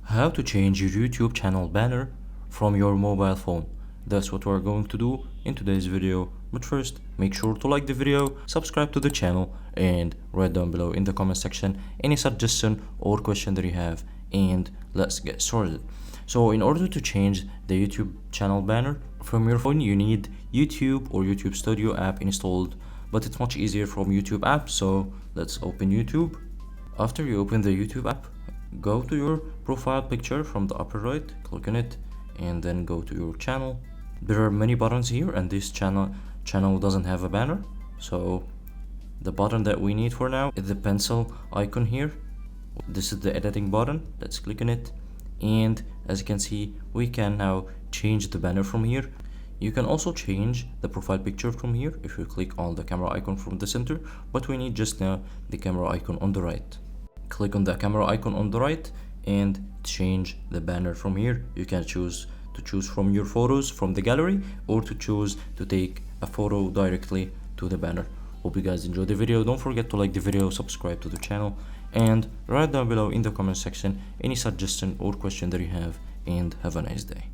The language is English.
How to change your YouTube channel banner from your mobile phone. That's what we're going to do in today's video. But first, make sure to like the video, subscribe to the channel, and write down below in the comment section any suggestion or question that you have, and let's get started. So in order to change the YouTube channel banner from your phone, you need YouTube or YouTube Studio app installed, but it's much easier from YouTube app. So let's open YouTube. After you open the YouTube app, go to your profile picture from the upper right, click on it, and then go to your channel. There are many buttons here, and this channel doesn't have a banner, so the button that we need for now is the pencil icon here. This is the editing button. Let's click on it, and as you can see, we can now change the banner from here. You can also change the profile picture from here if you click on the camera icon from the center, but we need just now the camera icon on the right. Click on the camera icon on the right and change the banner from here. You can choose from your photos from the gallery, or to choose to take a photo directly to the banner. Hope you guys enjoyed the video. Don't forget to like the video, subscribe to the channel, and write down below in the comment section any suggestion or question that you have, and have a nice day.